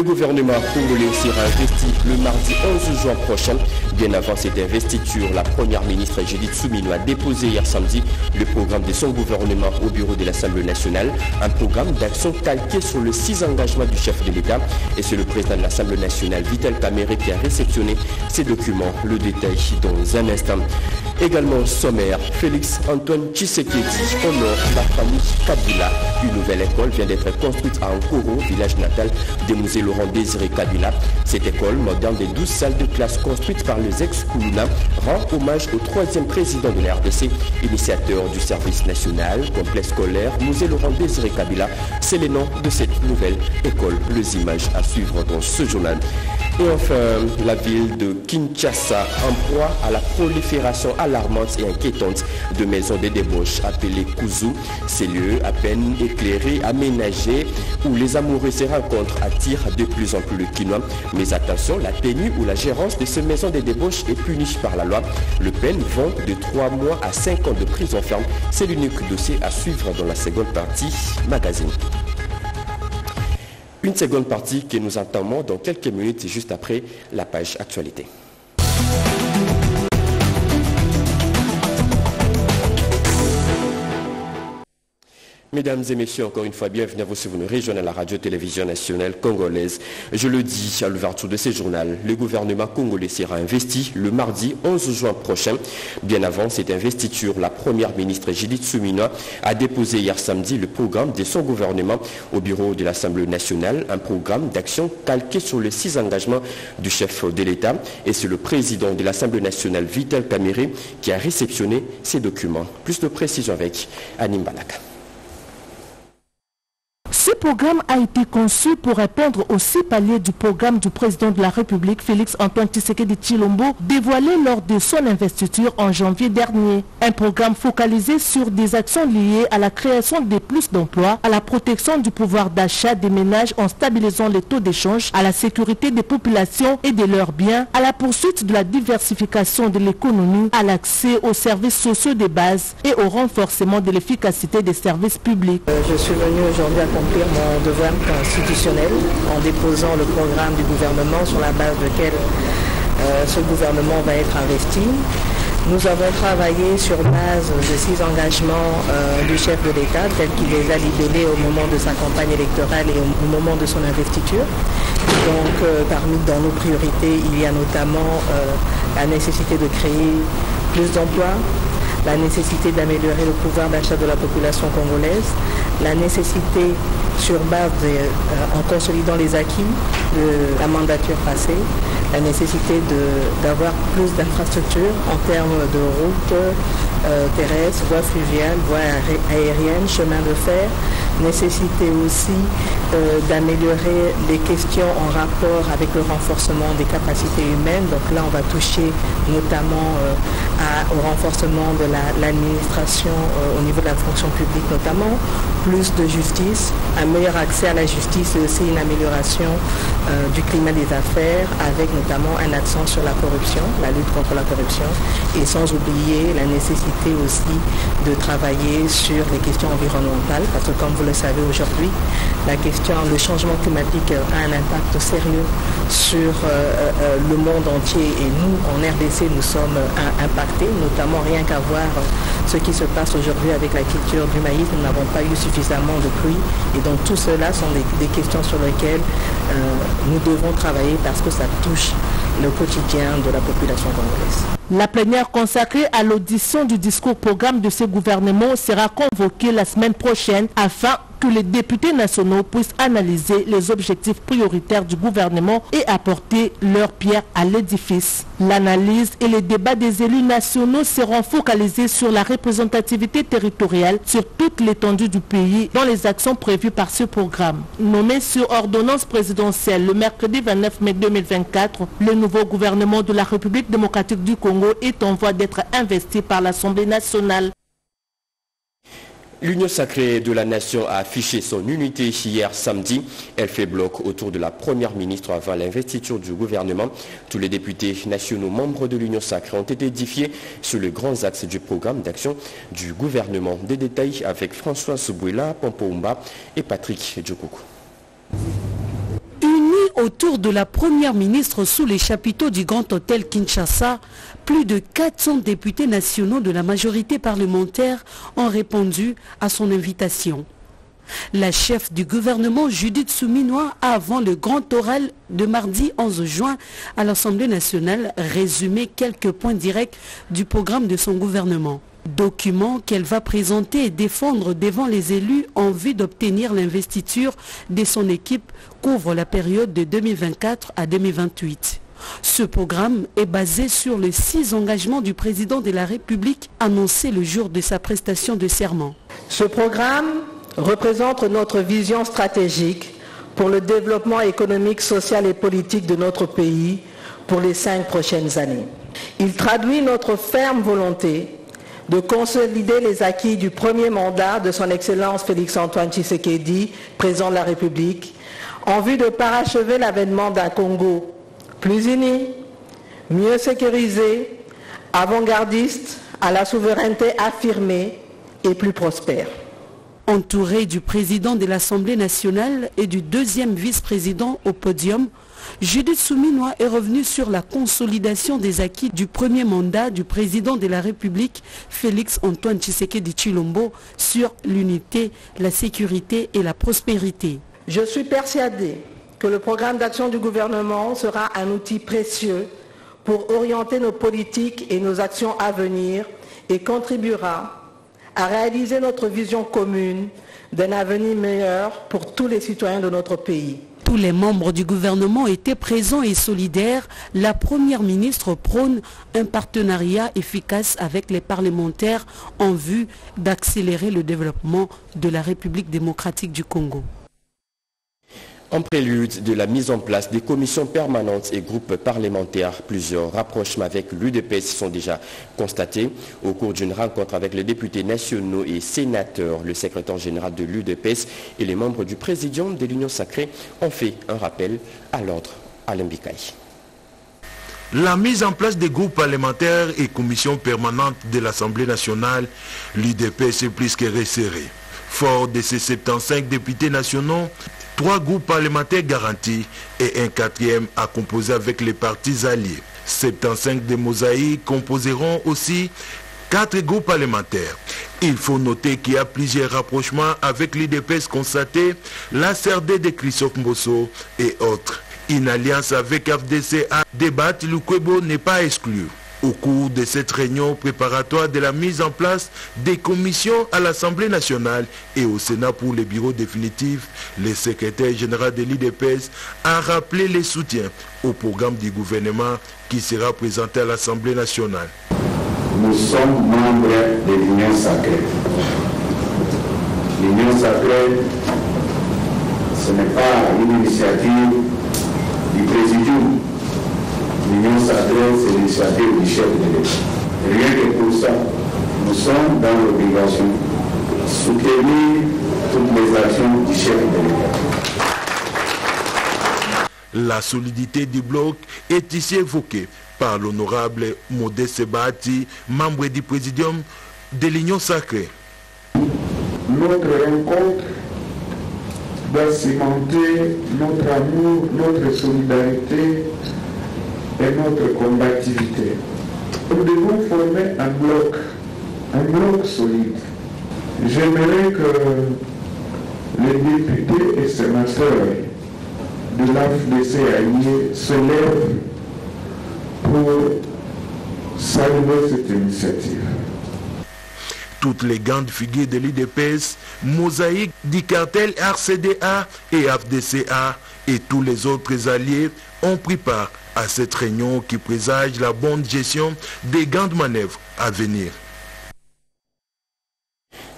Le gouvernement congolais sera investi le mardi 11 juin prochain. Bien avant cette investiture, la première ministre Judith Suminwa a déposé hier samedi le programme de son gouvernement au bureau de l'Assemblée nationale. Un programme d'action calqué sur le 6 engagements du chef de l'État. Et c'est le président de l'Assemblée nationale, Vital Kamerhe, qui a réceptionné ces documents. Le détail dans un instant. Également sommaire, Félix Antoine Tshisekedi honore la famille Kabila. Une nouvelle école vient d'être construite à Ankoro, village natal de Musée Laurent Désiré Kabila. Cette école moderne de 12 salles de classe construites par les ex-Koulouna rend hommage au troisième président de la RDC, initiateur du service national, complexe scolaire Musée Laurent Désiré Kabila. C'est le nom de cette nouvelle école. Les images à suivre dans ce journal. Et enfin, la ville de Kinshasa en proie à la prolifération alarmante et inquiétante de maisons de débauche appelées Kuzu. Ces lieux à peine éclairés, aménagés, où les amoureux se rencontrent attirent de plus en plus le quinoa. Mais attention, la tenue ou la gérance de ces maisons de débauche est punie par la loi. Le peine vont de 3 mois à 5 ans de prison ferme. C'est l'unique dossier à suivre dans la seconde partie magazine. Une seconde partie que nous entamons dans quelques minutes juste après la page actualité. Mesdames et messieurs, encore une fois, bienvenue à vous sur une région à la radio-télévision nationale congolaise. Je le dis à l'ouverture de ce journal, le gouvernement congolais sera investi le mardi 11 juin prochain. Bien avant cette investiture, la première ministre Judith Suminwa a déposé hier samedi le programme de son gouvernement au bureau de l'Assemblée nationale, un programme d'action calqué sur les 6 engagements du chef de l'État. Et c'est le président de l'Assemblée nationale, Vital Kamerhe, qui a réceptionné ces documents. Plus de précisions avec Anim Balaka. Ce programme a été conçu pour répondre aux 6 paliers du programme du président de la République, Félix Antoine Tshisekedi Tshilombo, dévoilé lors de son investiture en janvier dernier. Un programme focalisé sur des actions liées à la création de plus d'emplois, à la protection du pouvoir d'achat des ménages en stabilisant les taux d'échange, à la sécurité des populations et de leurs biens, à la poursuite de la diversification de l'économie, à l'accès aux services sociaux de base et au renforcement de l'efficacité des services publics. Je suis venu aujourd'hui accomplir mon devoir constitutionnel en déposant le programme du gouvernement sur la base duquel ce gouvernement va être investi. Nous avons travaillé sur base de 6 engagements du chef de l'État tels qu'il les a libellés au moment de sa campagne électorale et au moment de son investiture. Donc dans nos priorités, il y a notamment la nécessité de créer plus d'emplois, la nécessité d'améliorer le pouvoir d'achat de la population congolaise, la nécessité sur base en consolidant les acquis de la mandature passée, la nécessité d'avoir plus d'infrastructures en termes de routes terrestres, voies fluviales, voies aériennes, chemins de fer, nécessité aussi d'améliorer les questions en rapport avec le renforcement des capacités humaines. Donc là, on va toucher notamment au renforcement de l'administration au niveau de la fonction publique notamment, plus de justice, un meilleur accès à la justice et aussi une amélioration du climat des affaires avec notamment un accent sur la corruption, la lutte contre la corruption et sans oublier la nécessité aussi de travailler sur les questions environnementales parce que comme vous le savez aujourd'hui, le changement climatique a un impact sérieux sur le monde entier et nous en RDC nous sommes impactés, notamment rien qu'à voir ce qui se passe aujourd'hui avec la culture du maïs, nous n'avons pas eu suffisamment de pluie et donc tout cela sont des questions sur lesquelles nous devons travailler parce que ça touche le quotidien de la population congolaise. La plénière consacrée à l'audition du discours programme de ce gouvernement sera convoquée la semaine prochaine afin que les députés nationaux puissent analyser les objectifs prioritaires du gouvernement et apporter leur pierre à l'édifice. L'analyse et les débats des élus nationaux seront focalisés sur la représentativité territoriale sur toute l'étendue du pays dans les actions prévues par ce programme. Nommé sur ordonnance présidentielle le mercredi 29 mai 2024, le nouveau gouvernement de la République démocratique du Congo est en voie d'être investi par l'Assemblée nationale. L'Union sacrée de la nation a affiché son unité hier samedi. Elle fait bloc autour de la première ministre avant l'investiture du gouvernement. Tous les députés nationaux membres de l'Union sacrée ont été édifiés sur les grands axes du programme d'action du gouvernement. Des détails avec François Soubouela, Pompoumba et Patrick Djoukoukou. Unis autour de la première ministre sous les chapiteaux du Grand Hôtel Kinshasa, plus de 400 députés nationaux de la majorité parlementaire ont répondu à son invitation. La chef du gouvernement Judith Suminwa a, avant le grand oral de mardi 11 juin à l'Assemblée nationale, résumé quelques points directs du programme de son gouvernement. Document qu'elle va présenter et défendre devant les élus en vue d'obtenir l'investiture de son équipe couvre la période de 2024 à 2028. Ce programme est basé sur les 6 engagements du président de la République annoncés le jour de sa prestation de serment. Ce programme représente notre vision stratégique pour le développement économique, social et politique de notre pays pour les 5 prochaines années. Il traduit notre ferme volonté de consolider les acquis du premier mandat de son Excellence Félix-Antoine Tshisekedi, président de la République, en vue de parachever l'avènement d'un Congo plus uni, mieux sécurisé, avant-gardiste, à la souveraineté affirmée et plus prospère. Entouré du président de l'Assemblée nationale et du deuxième vice-président au podium, Judith Suminwa est revenu sur la consolidation des acquis du premier mandat du président de la République, Félix-Antoine Tshisekedi Tshilombo, sur l'unité, la sécurité et la prospérité. Je suis persuadé que le programme d'action du gouvernement sera un outil précieux pour orienter nos politiques et nos actions à venir et contribuera à réaliser notre vision commune d'un avenir meilleur pour tous les citoyens de notre pays. Tous les membres du gouvernement étaient présents et solidaires. La première ministre prône un partenariat efficace avec les parlementaires en vue d'accélérer le développement de la République démocratique du Congo. En prélude de la mise en place des commissions permanentes et groupes parlementaires, plusieurs rapprochements avec l'UDPS sont déjà constatés. Au cours d'une rencontre avec les députés nationaux et sénateurs, le secrétaire général de l'UDPS et les membres du présidium de l'Union sacrée ont fait un rappel à l'ordre. Alain Bikaï. La mise en place des groupes parlementaires et commissions permanentes de l'Assemblée nationale, l'UDPS est plus que resserrée. Fort de ces 75 députés nationaux, 3 groupes parlementaires garantis et un 4e à composer avec les partis alliés. 75 de Mosaïques composeront aussi 4 groupes parlementaires. Il faut noter qu'il y a plusieurs rapprochements avec l'UDPS constatés, la CRD de Christophe Mbosso et autres. Une alliance avec FDCA, débat Lukwebo n'est pas exclu. Au cours de cette réunion préparatoire de la mise en place des commissions à l'Assemblée nationale et au Sénat pour les bureaux définitifs, le secrétaire général de l'UDPS a rappelé les soutiens au programme du gouvernement qui sera présenté à l'Assemblée nationale. Nous sommes membres de l'Union sacrée. L'Union sacrée, ce n'est pas une initiative du présidium. L'Union sacrée, c'est l'initiative du chef de l'État. Rien que pour ça, nous sommes dans l'obligation de soutenir toutes les actions du chef de l'État. La solidité du bloc est ici évoquée par l'honorable Modeste Sebahati, membre du présidium de l'Union sacrée. Notre rencontre doit cimenter notre amour, notre solidarité et notre combativité. Nous devons former un bloc solide. J'aimerais que les députés et sénateurs de l'AFDC se lèvent pour saluer cette initiative. Toutes les grandes figures de l'UDPS, Mosaïque, du cartel RCDA et FDCA et tous les autres alliés ont pris part à cette réunion qui présage la bonne gestion des grandes manœuvres à venir.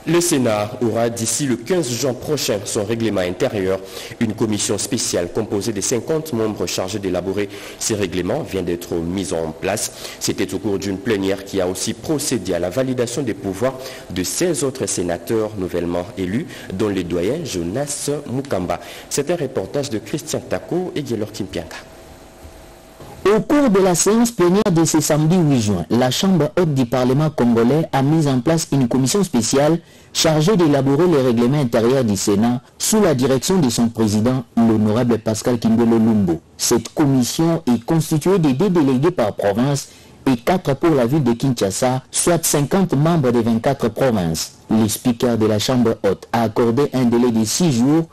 Le Sénat aura d'ici le 15 juin prochain son règlement intérieur. Une commission spéciale composée de 50 membres chargés d'élaborer ces règlements vient d'être mise en place. C'était au cours d'une plénière qui a aussi procédé à la validation des pouvoirs de 16 autres sénateurs nouvellement élus, dont le doyen Jonas Mukamba. C'est un reportage de Christian Tako et Guélor Kimpianga. Au cours de la séance plénière de ce samedi 8 juin, la Chambre haute du Parlement congolais a mis en place une commission spéciale chargée d'élaborer les règlements intérieurs du Sénat sous la direction de son président, l'honorable Pascal Kimbelo Lumbo. Cette commission est constituée de 2 délégués par province et 4 pour la ville de Kinshasa, soit 50 membres des 24 provinces. Le speaker de la Chambre haute a accordé un délai de 6 jours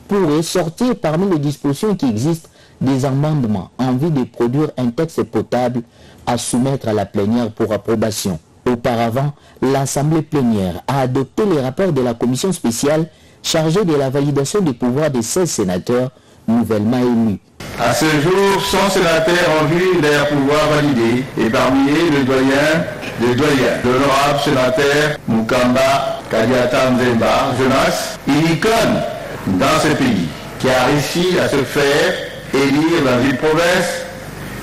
pour ressortir parmi les dispositions qui existent des amendements en vue de produire un texte potable à soumettre à la plénière pour approbation. Auparavant, l'Assemblée plénière a adopté les rapports de la commission spéciale chargée de la validation des pouvoirs des 16 sénateurs nouvellement élus. À ce jour, 100 sénateurs ont vu leur pouvoir validé et parmi eux le doyen des doyens, l'honorable sénateur Mukamba Kadiata Nzemba Jonas, une icône dans ce pays qui a réussi à se faire élire dans une province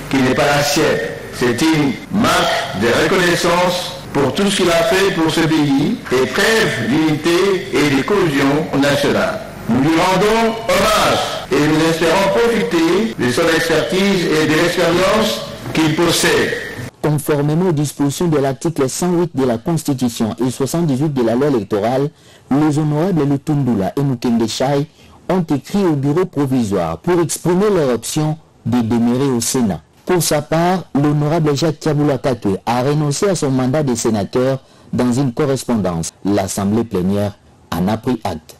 qui n'est pas la sienne. C'est une marque de reconnaissance pour tout ce qu'il a fait pour ce pays et preuve d'unité et de cohésion nationale. Nous lui rendons hommage et nous espérons profiter de son expertise et de l'expérience qu'il possède. Conformément aux dispositions de l'article 108 de la Constitution et 78 de la loi électorale, les honorables Lutundula et Mukenge Chai ont écrit au bureau provisoire pour exprimer leur option de demeurer au Sénat. Pour sa part, l'honorable Jacques Tiaboula Katwe a renoncé à son mandat de sénateur dans une correspondance. L'Assemblée plénière en a pris acte.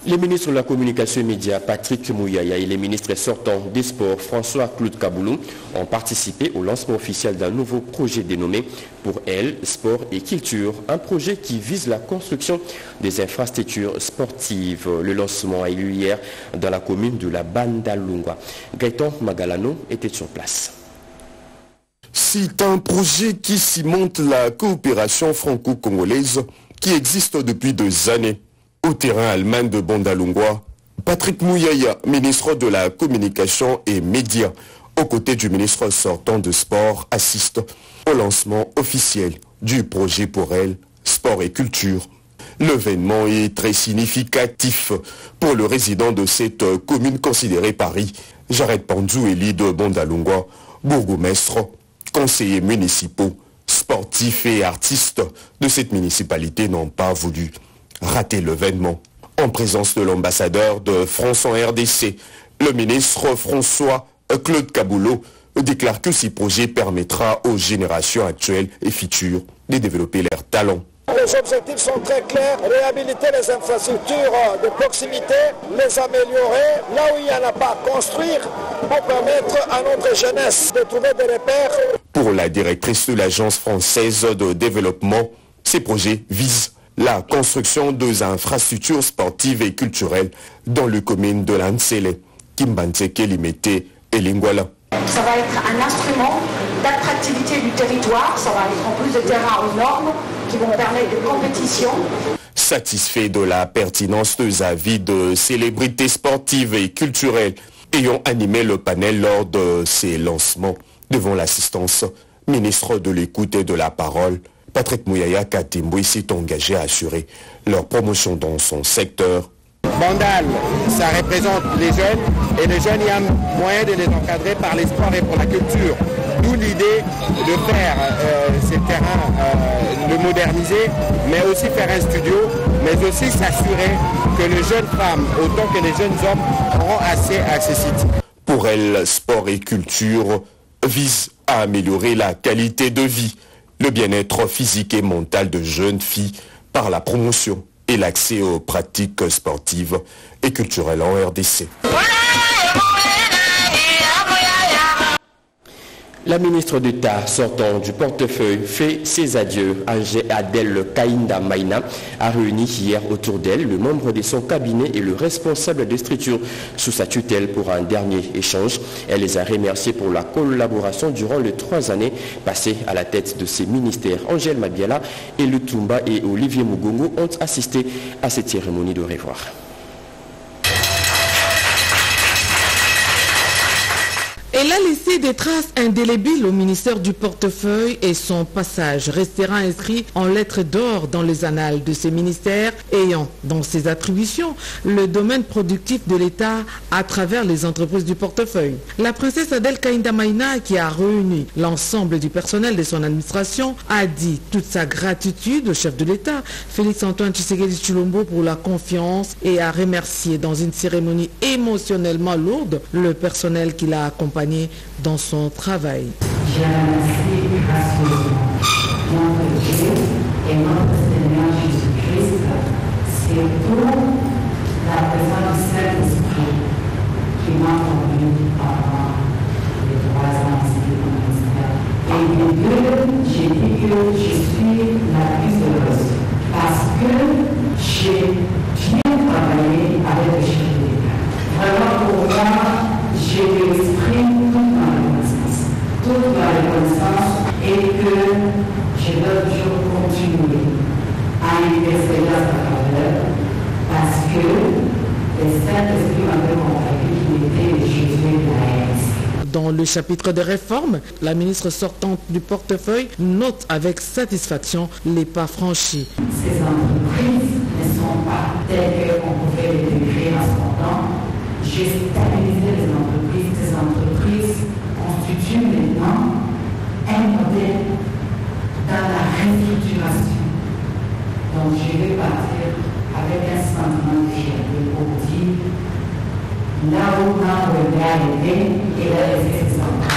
Les ministres de la Communication et Médias, Patrick Mouyaya, et les ministres sortants des Sports, François-Claude Kaboulou, ont participé au lancement officiel d'un nouveau projet dénommé Pour elle, Sport et Culture, un projet qui vise la construction des infrastructures sportives. Le lancement a eu lieu hier dans la commune de la Bandalungwa. Gaëtan Magalano était sur place. C'est un projet qui cimente la coopération franco-congolaise qui existe depuis 2 années. Au terrain allemand de Bandalungwa, Patrick Mouyaya, ministre de la Communication et Médias, aux côtés du ministre sortant de Sport, assiste au lancement officiel du projet Pour elle, Sport et Culture. L'événement est très significatif pour le résident de cette commune considérée Paris, Jared Pandou, élu de Bandalungwa, bourgmestre, conseillers municipaux, sportifs et artistes de cette municipalité n'ont pas voulu rater l'événement. En présence de l'ambassadeur de France en RDC, le ministre François-Claude Kaboulou déclare que ce projet permettra aux générations actuelles et futures de développer leurs talents. Les objectifs sont très clairs, réhabiliter les infrastructures de proximité, les améliorer, là où il n'y en a pas, construire pour permettre à notre jeunesse de trouver des repères. Pour la directrice de l'Agence française de développement, ces projets visent la construction des infrastructures sportives et culturelles dans le commune de Lansele, Kimbanzeke, Limete et Lingwala. Ça va être un instrument d'attractivité du territoire, ça va être en plus de terrains aux normes qui vont permettre de compétition. Satisfait de la pertinence des avis de célébrités sportives et culturelles ayant animé le panel lors de ces lancements devant l'assistance ministre de l'écoute et de la parole, Patrick Mouyaya Katimboui s'est engagé à assurer leur promotion dans son secteur. Bandal, ça représente les jeunes, et les jeunes, il y a moyen de les encadrer par les sports et pour la culture. D'où l'idée de faire ces terrains, de moderniser, mais aussi faire un studio, mais aussi s'assurer que les jeunes femmes, autant que les jeunes hommes, auront accès à ces sites. Pour elle, sport et culture visent à améliorer la qualité de vie, le bien-être physique et mental de jeunes filles par la promotion et l'accès aux pratiques sportives et culturelles en RDC. La ministre d'État sortant du portefeuille fait ses adieux. Adèle Kainda Maïna a réuni hier autour d'elle le membre de son cabinet et le responsable des structures sous sa tutelle pour un dernier échange. Elle les a remerciés pour la collaboration durant les 3 années passées à la tête de ces ministères. Angèle Mabiala et Lutumba et Olivier Mugongo ont assisté à cette cérémonie de revoir. Elle a laissé des traces indélébiles au ministère du Portefeuille et son passage restera inscrit en lettres d'or dans les annales de ces ministères ayant dans ses attributions le domaine productif de l'État à travers les entreprises du portefeuille. La princesse Adel Kainda Maïna, qui a réuni l'ensemble du personnel de son administration, a dit toute sa gratitude au chef de l'État, Félix-Antoine Tshisekedi Tshilombo, pour la confiance et a remercié dans une cérémonie émotionnellement lourde le personnel qui l'a accompagné dans son travail. Je remercie gracieusement notre Dieu et notre Seigneur Jésus-Christ, surtout la présence du Saint-Esprit qui m'a conduit pendant les 3 ans ici au ministère. Et de deux, j'ai dit que je suis la plus heureuse parce que j'ai bien travaillé avec le chef de l'État. Vraiment pour moi, j'ai l'exprime toute la reconnaissance et que je dois toujours continuer à intercéder à sa faveur parce que le Saint-Esprit m'avait convaincu qu'il était le Jésus de la RDC. Dans le chapitre des réformes, la ministre sortante du portefeuille note avec satisfaction les pas franchis. Ces entreprises ne sont pas telles qu'on pouvait les décrire en ce moment. J'ai stabilisé les entreprises. Ces entreprises constituent maintenant un modèle dans la restructuration. Donc je vais partir avec un sentiment de fierté pour dire là où l'on a été et là où ses enfants.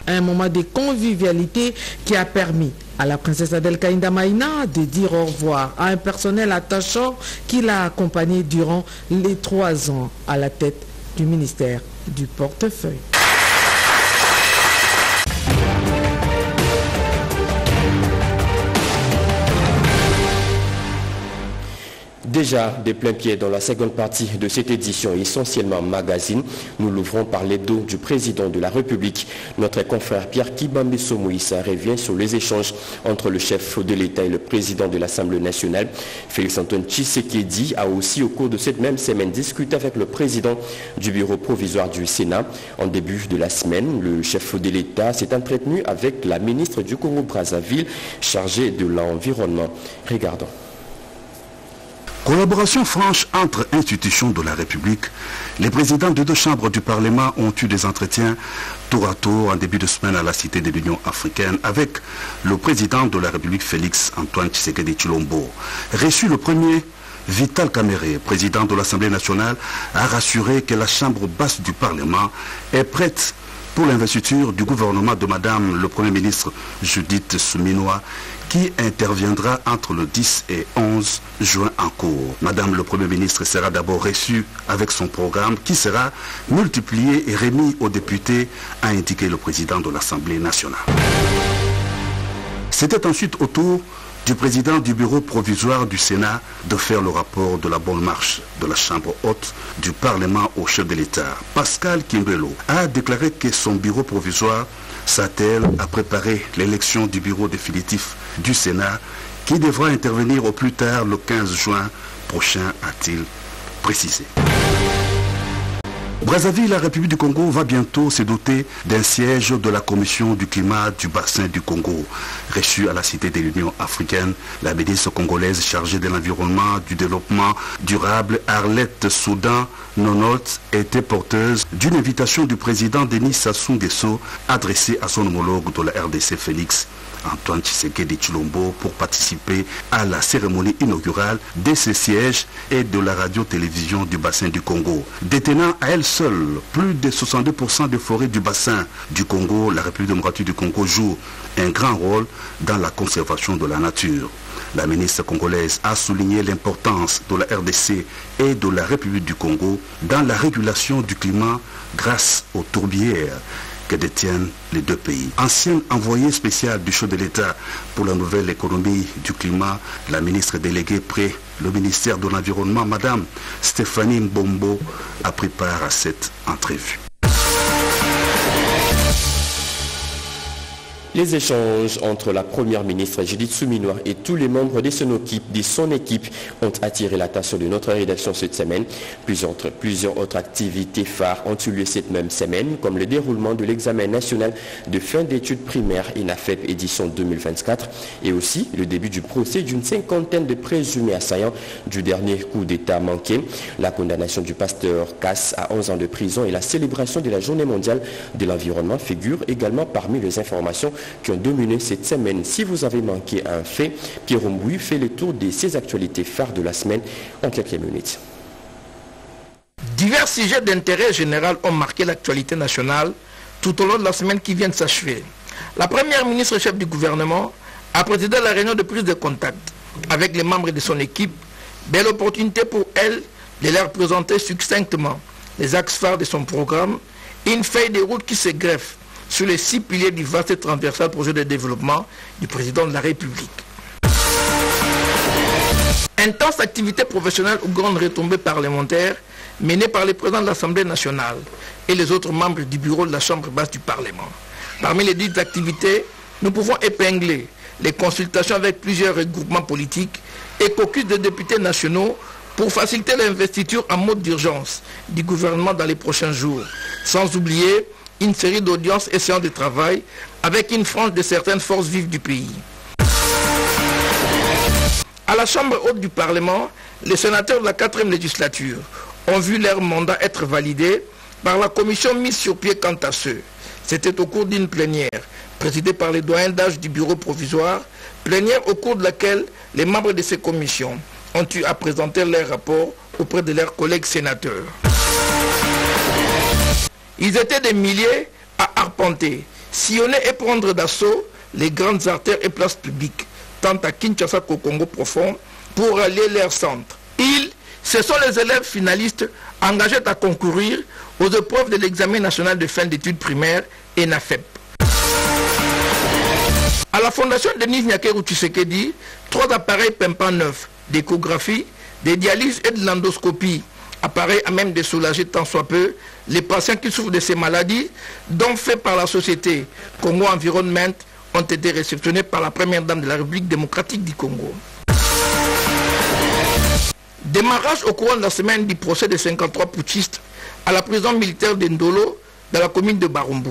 Un moment de convivialité qui a permis à la princesse Adel Kainda Maïna de dire au revoir à un personnel attachant qui l'a accompagné durant les 3 ans à la tête du ministère du portefeuille. Déjà des pleins pieds dans la seconde partie de cette édition, essentiellement magazine, nous l'ouvrons par l'hebdo du président de la République. Notre confrère Pierre Kibambeso Moïsa revient sur les échanges entre le chef de l'État et le président de l'Assemblée nationale. Félix-Antoine Tshisekedi a aussi au cours de cette même semaine discuté avec le président du bureau provisoire du Sénat. En début de la semaine, le chef de l'État s'est entretenu avec la ministre du Congo-Brazzaville chargée de l'environnement. Regardons. Collaboration franche entre institutions de la République. Les présidents de 2 chambres du Parlement ont eu des entretiens tour à tour en début de semaine à la Cité de l'Union africaine avec le président de la République Félix-Antoine Tshisekedi Tshilombo. Reçu le premier, Vital Kamerhe, président de l'Assemblée nationale, a rassuré que la chambre basse du Parlement est prête pour l'investiture du gouvernement de Madame le Premier ministre Judith Suminwa, qui interviendra entre le 10 et 11 juin en cours. Madame le Premier ministre sera d'abord reçue avec son programme qui sera multiplié et remis aux députés, a indiqué le président de l'Assemblée nationale. C'était ensuite au tour du président du bureau provisoire du Sénat de faire le rapport de la bonne marche de la Chambre haute du Parlement au chef de l'État. Pascal Kimbelo a déclaré que son bureau provisoire s'attelle à préparer l'élection du bureau définitif du Sénat qui devra intervenir au plus tard le 15 juin prochain, a-t-il précisé. Brazzaville, la République du Congo, va bientôt se doter d'un siège de la Commission du climat du bassin du Congo. Reçue à la Cité de l'Union africaine, la ministre congolaise chargée de l'environnement, du développement durable, Arlette Soudan Nonot, était porteuse d'une invitation du président Denis Sassou Nguesso adressée à son homologue de la RDC Félix Antoine Tshisekedi Tshilombo pour participer à la cérémonie inaugurale de ce siège et de la radio-télévision du bassin du Congo. Détenant à elle seule plus de 62% des forêts du bassin du Congo, la République démocratique du Congo joue un grand rôle dans la conservation de la nature. La ministre congolaise a souligné l'importance de la RDC et de la République du Congo dans la régulation du climat grâce aux tourbières que détiennent les 2 pays. Ancienne envoyée spéciale du chef de l'État pour la nouvelle économie du climat, la ministre déléguée près le ministère de l'Environnement, Madame Stéphanie Mbombo, a pris part à cette entrevue. Les échanges entre la première ministre Judith Suminwa et tous les membres de son équipe ont attiré l'attention de notre rédaction cette semaine. Plusieurs autres activités phares ont eu lieu cette même semaine, comme le déroulement de l'examen national de fin d'études primaires INAFEP édition 2024 et aussi le début du procès d'une cinquantaine de présumés assaillants du dernier coup d'État manqué, la condamnation du pasteur Cass à 11 ans de prison et la célébration de la Journée mondiale de l'environnement figurent également parmi les informations qui ont dominé cette semaine. Si vous avez manqué un fait, Pierre Mbouy fait le tour de ces actualités phares de la semaine en quelques minutes. Divers sujets d'intérêt général ont marqué l'actualité nationale tout au long de la semaine qui vient de s'achever. La première ministre chef du gouvernement a présidé la réunion de prise de contact avec les membres de son équipe. Belle opportunité pour elle de leur présenter succinctement les axes phares de son programme et une feuille de route qui se greffe sur les 6 piliers du vaste et transversal projet de développement du président de la République. Intense activité professionnelle ou grande retombée parlementaire menée par le président de l'Assemblée nationale et les autres membres du bureau de la Chambre basse du Parlement. Parmi les dites activités, nous pouvons épingler les consultations avec plusieurs regroupements politiques et caucus de députés nationaux pour faciliter l'investiture en mode d'urgence du gouvernement dans les prochains jours, sans oublier une série d'audiences et séances de travail avec une frange de certaines forces vives du pays. À la Chambre haute du Parlement, les sénateurs de la 4e législature ont vu leur mandat être validé par la commission mise sur pied quant à ceux. C'était au cours d'une plénière présidée par les doyens d'âge du bureau provisoire, plénière au cours de laquelle les membres de ces commissions ont eu à présenter leurs rapports auprès de leurs collègues sénateurs. Ils étaient des milliers à arpenter, sillonner et prendre d'assaut les grandes artères et places publiques, tant à Kinshasa qu'au Congo profond, pour rallier leurs centres. Ce sont les élèves finalistes engagés à concourir aux épreuves de l'examen national de fin d'études primaires ENAFEP. À la fondation Denis Nyakeru Tshisekedi, 3 appareils PEMPA neufs, d'échographie, de dialyse et de l'endoscopie, appareils à même de soulager tant soit peu les patients qui souffrent de ces maladies, dont faits par la société Congo Environment, ont été réceptionnés par la première dame de la République démocratique du Congo. Démarrage au courant de la semaine du procès des 53 putschistes à la prison militaire d'Indolo dans la commune de Barumbu.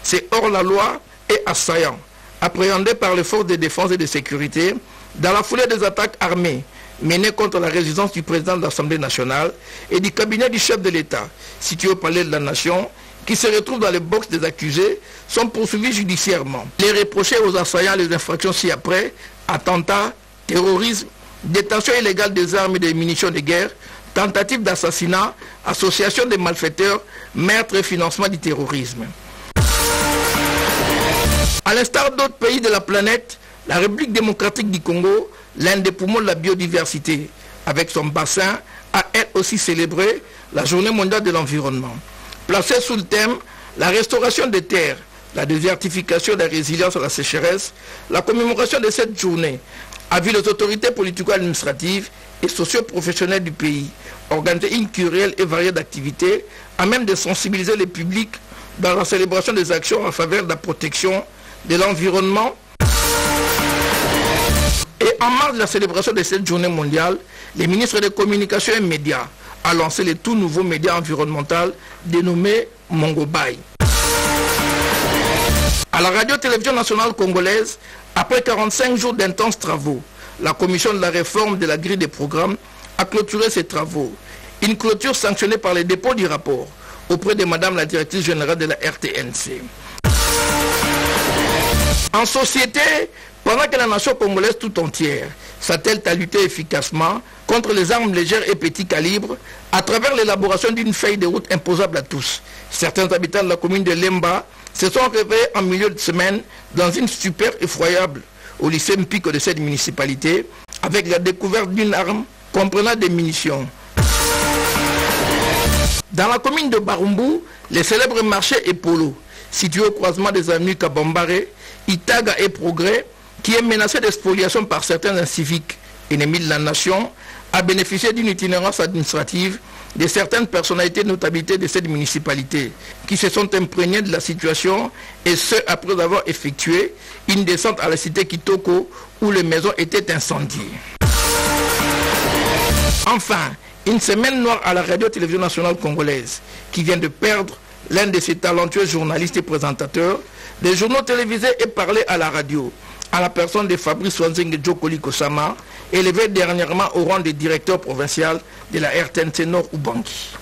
C'est hors la loi et assaillant, appréhendé par les forces de défense et de sécurité dans la foulée des attaques armées menées contre la résidence du président de l'Assemblée nationale et du cabinet du chef de l'État, situé au palais de la Nation, qui se retrouvent dans les box des accusés, sont poursuivis judiciairement. Les reprochés aux assaillants les infractions ci-après, attentats, terrorisme, détention illégale des armes et des munitions de guerre, tentative d'assassinat, association des malfaiteurs, meurtre et financement du terrorisme. À l'instar d'autres pays de la planète, la République démocratique du Congo, l'un des poumons de la biodiversité, avec son bassin, a elle aussi célébré la Journée mondiale de l'environnement. Placée sous le thème « La restauration des terres, la désertification et la résilience à la sécheresse », la commémoration de cette journée a vu les autorités politico-administratives et socio-professionnelles du pays organiser une plurielle et variée d'activités à même de sensibiliser les publics dans la célébration des actions en faveur de la protection de l'environnement. Et en marge de la célébration de cette journée mondiale, les ministres des communications et médias a lancé le tout nouveau média environnemental dénommé Mongobay. À la radio-télévision nationale congolaise, après 45 jours d'intenses travaux, la commission de la réforme de la grille des programmes a clôturé ses travaux. Une clôture sanctionnée par les dépôts du rapport auprès de Madame la directrice générale de la RTNC. En société, pendant que la nation congolaise tout entière s'attelle à lutter efficacement contre les armes légères et petits calibres à travers l'élaboration d'une feuille de route imposable à tous, certains habitants de la commune de Lemba se sont réveillés en milieu de semaine dans une super effroyable au lycée Mpiko de cette municipalité avec la découverte d'une arme comprenant des munitions. Dans la commune de Barumbu, les célèbres marchés Epolo, situé au croisement des avenues Kabambare, Itaga et Progrès, qui est menacé d'expoliation par certains inciviques ennemis de la nation, a bénéficié d'une itinérance administrative de certaines personnalités de notabilité de cette municipalité qui se sont imprégnées de la situation et ce après avoir effectué une descente à la cité Kitoko où les maisons étaient incendiées. Enfin, une semaine noire à la radio-télévision nationale congolaise qui vient de perdre l'un de ses talentueux journalistes et présentateurs des journaux télévisés et parlés à la radio, à la personne de Fabrice Wanzeng Djokoli Kosama, élevé dernièrement au rang de directeur provincial de la RTNC Nord Ubangi.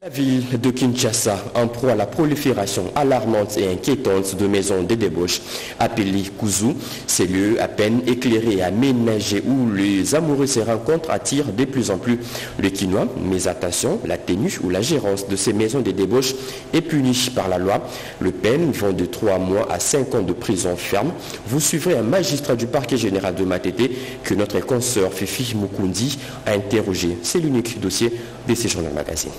La ville de Kinshasa, en proie à la prolifération alarmante et inquiétante de maisons de débauche appelées Kuzu, ces lieux à peine éclairés et aménagés où les amoureux se rencontrent attirent de plus en plus le quinoa. Mais attention, la tenue ou la gérance de ces maisons de débauche est punie par la loi. Le peine vont de 3 mois à 5 ans de prison ferme. Vous suivrez un magistrat du parquet général de Matete que notre consoeur Fifi Mukundi a interrogé. C'est l'unique dossier de ces journaux magazines.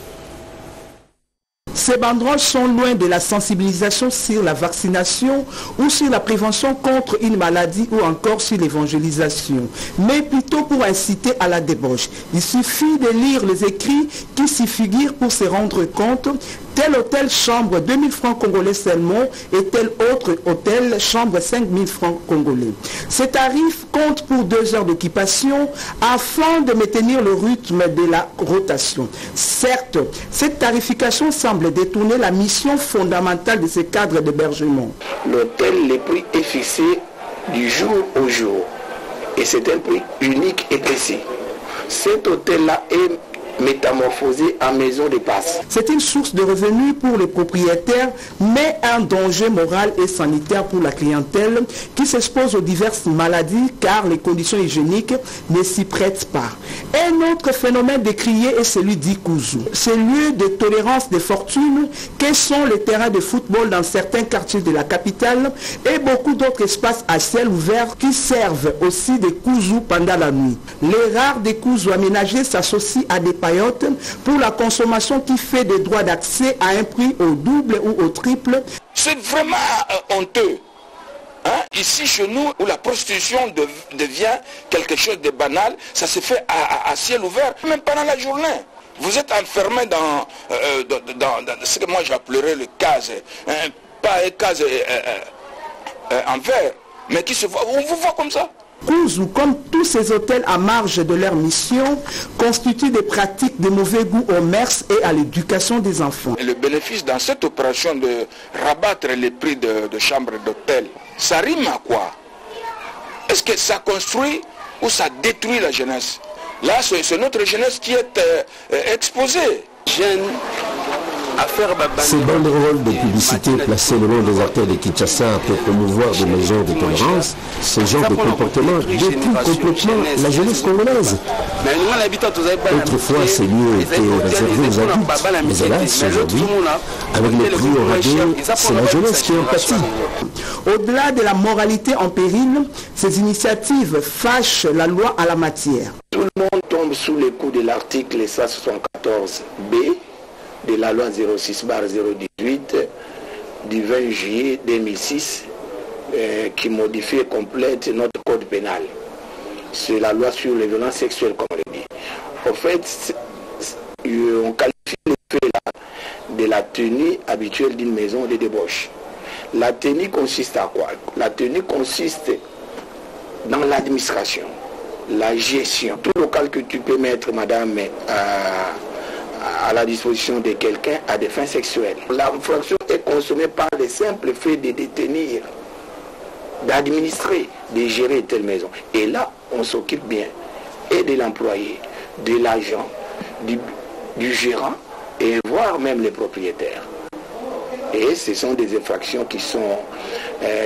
Ces banderoles sont loin de la sensibilisation sur la vaccination ou sur la prévention contre une maladie ou encore sur l'évangélisation, mais plutôt pour inciter à la débauche. Il suffit de lire les écrits qui s'y figurent pour se rendre compte. Tel hôtel chambre 2000 francs congolais seulement et tel autre hôtel chambre 5000 francs congolais. Ces tarifs comptent pour 2 heures d'occupation afin de maintenir le rythme de la rotation. Certes, cette tarification semble détourner la mission fondamentale de ces cadres d'hébergement. L'hôtel, le prix est fixé du jour au jour et c'est un prix unique et précis. Cet hôtel-là est métamorphosée en maison de passe. C'est une source de revenus pour les propriétaires, mais un danger moral et sanitaire pour la clientèle qui s'expose aux diverses maladies car les conditions hygiéniques ne s'y prêtent pas. Un autre phénomène décrié est celui d'Ikuzu. Ces lieux de tolérance des fortunes que sont les terrains de football dans certains quartiers de la capitale et beaucoup d'autres espaces à ciel ouvert qui servent aussi des Kuzu pendant la nuit. Les rares des Kuzu aménagés s'associent à des pour la consommation qui fait des droits d'accès à un prix au double ou au triple. C'est vraiment honteux. Ici chez nous, où la prostitution devient quelque chose de banal, ça se fait à ciel ouvert, même pendant la journée. Vous êtes enfermé dans ce que moi j'appellerais le case, pas un case en verre, mais qui se voit, on vous voit comme ça. Kuzu, comme tous ces hôtels à marge de leur mission, constituent des pratiques de mauvais goût aux mœurs et à l'éducation des enfants. Le bénéfice dans cette opération de rabattre les prix de chambres d'hôtel, ça rime à quoi? Est-ce que ça construit ou ça détruit la jeunesse? Là, c'est notre jeunesse qui est exposée. Jeunes. Ces banderoles de publicité placées le long des artères de Kinshasa pour promouvoir des maisons de tolérance, ce genre de comportement détruit complètement la jeunesse congolaise. Autrefois, ces lieux étaient réservés aux adultes, mais hélas, aujourd'hui, avec les prix au rabais, c'est la jeunesse qui en pâtit. Au-delà de la moralité en péril, ces initiatives fâchent la loi à la matière. Tout le monde tombe sous les coups de l'article 174B de la loi 06/018 du 20 juillet 2006 qui modifie et complète notre code pénal. C'est la loi sur les violences sexuelles, comme on le dit. En fait, on qualifie le fait de la tenue habituelle d'une maison de débauche. La tenue consiste à quoi? La tenue consiste dans l'administration, la gestion. Tout local que tu peux mettre, madame, à la disposition de quelqu'un à des fins sexuelles. L'infraction est consommée par le simple fait de détenir, d'administrer, de gérer telle maison. Et là, on s'occupe bien et de l'employé, de l'agent, du gérant et voire même les propriétaires. Et ce sont des infractions qui sont...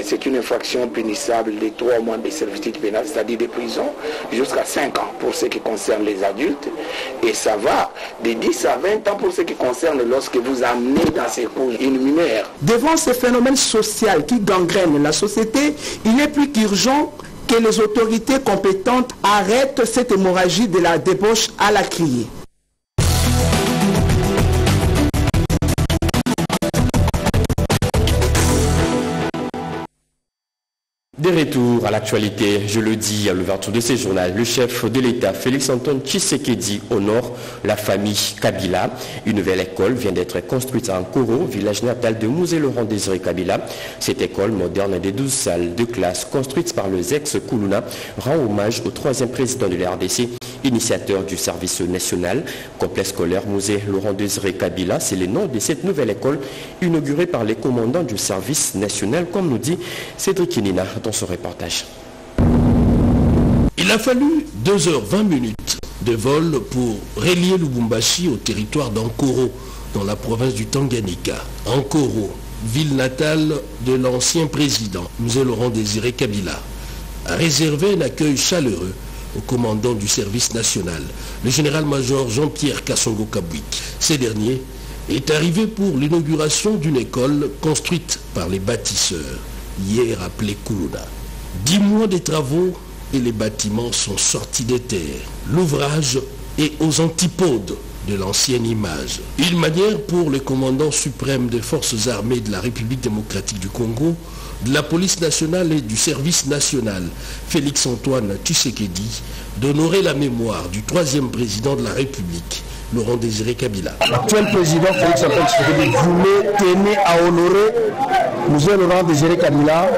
c'est une infraction punissable de 3 mois de servitude pénale, c'est-à-dire de prison, jusqu'à 5 ans pour ce qui concerne les adultes. Et ça va de 10 à 20 ans pour ce qui concerne lorsque vous amenez dans ces causes une mineure. Devant ces phénomènes sociaux qui gangrènent la société, il est plus qu'urgent que les autorités compétentes arrêtent cette hémorragie de la débauche à la criée. De retour à l'actualité, je le dis à l'ouverture de ce journal, le chef de l'État, Félix-Antoine Tshisekedi, honore la famille Kabila. Une nouvelle école vient d'être construite à Nkoro, village natal de Mouzé-Laurent-Désiré Kabila. Cette école moderne des 12 salles de classe construite par le ex-Koulouna rend hommage au troisième président de la RDC, initiateur du service national. Complexe scolaire Mouzé-Laurent-Désiré Kabila, c'est le nom de cette nouvelle école inaugurée par les commandants du service national, comme nous dit Cédric Kinina dans ce reportage. Il a fallu 2h20 de vol pour relier Lubumbashi au territoire d'Ankoro, dans la province du Tanganyika. Ankoro, ville natale de l'ancien président, Mouzé-Laurent-Désiré Kabila, a réservé un accueil chaleureux au commandant du service national, le général-major Jean-Pierre Kassongo Kabwik. Ce dernier est arrivé pour l'inauguration d'une école construite par les bâtisseurs, hier appelée Koulouna. 10 mois de travaux et les bâtiments sont sortis de terre. L'ouvrage est aux antipodes de l'ancienne image. Une manière pour le commandant suprême des forces armées de la République démocratique du Congo, de la police nationale et du service national, Félix-Antoine Tshisekedi, d'honorer la mémoire du troisième président de la République, Laurent-Désiré Kabila. L'actuel président Félix-Antoine Tshisekedi tenait à honorer M. Laurent-Désiré Kabila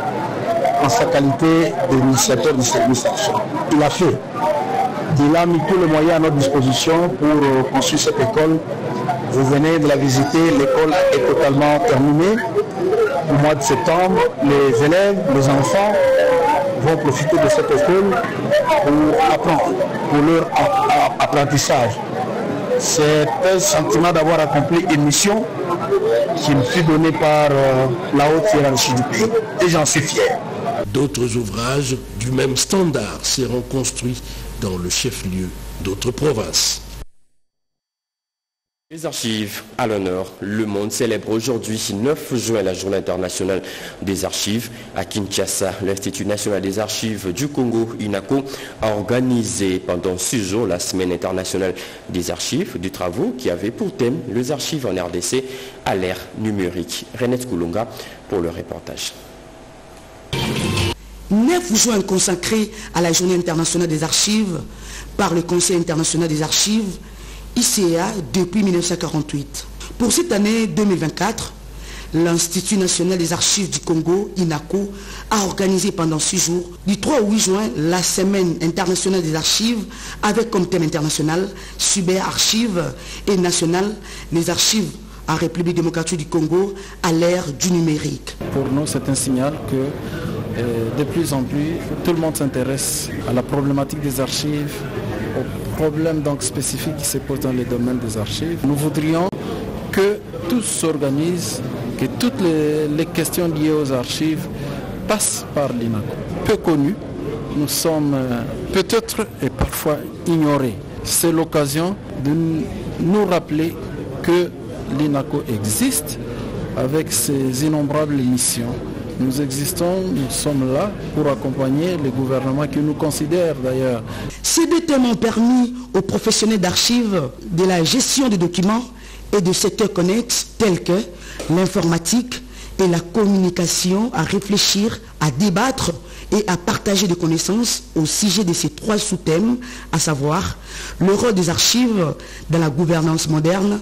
en sa qualité d'initiateur du service national. Il a fait. Il a mis tous les moyens à notre disposition pour construire cette école. Vous venez de la visiter, l'école est totalement terminée. Au mois de septembre, les élèves, les enfants vont profiter de cette école pour apprendre, pour leur apprentissage. C'est un sentiment d'avoir accompli une mission qui me fut donnée par la haute hiérarchie du pays et j'en suis fier. D'autres ouvrages du même standard seront construits dans le chef-lieu d'autres provinces. Les archives à l'honneur. Le monde célèbre aujourd'hui, 9 juin, la journée internationale des archives. À Kinshasa, l'Institut national des archives du Congo, INACO, a organisé pendant 6 jours la semaine internationale des archives, du travaux qui avait pour thème les archives en RDC à l'ère numérique. Renette Koulonga pour le reportage. 9 juin consacré à la journée internationale des archives par le Conseil international des archives, ICA, depuis 1948. Pour cette année 2024, l'Institut national des archives du Congo, INACO, a organisé pendant 6 jours, du 3 au 8 juin, la semaine internationale des archives, avec comme thème international, Cyber Archives et national, les archives en République démocratique du Congo à l'ère du numérique. Pour nous, c'est un signal que de plus en plus, tout le monde s'intéresse à la problématique des archives, aux problèmes donc spécifiques qui se posent dans le domaine des archives. Nous voudrions que tout s'organise, que toutes les questions liées aux archives passent par l'INACO. Peu connu, nous sommes peut-être et parfois ignorés. C'est l'occasion de nous rappeler que l'INACO existe avec ses innombrables missions. Nous existons, nous sommes là pour accompagner les gouvernements qui nous considèrent d'ailleurs. Ces deux thèmes ont permis aux professionnels d'archives de la gestion des documents et de secteurs connexes tels que l'informatique et la communication à réfléchir, à débattre et à partager des connaissances au sujet de ces 3 sous-thèmes, à savoir le rôle des archives dans la gouvernance moderne,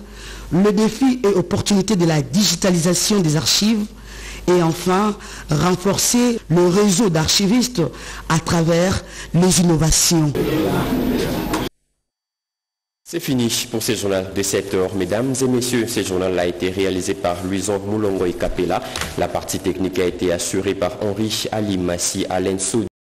le défi et opportunité de la digitalisation des archives, et enfin, renforcer le réseau d'archivistes à travers les innovations. C'est fini pour ce journal de 7 heures. Mesdames et messieurs, ce journal a été réalisé par Louison Moulongo et Capella. La partie technique a été assurée par Henri Alimassi, Alain Saudi.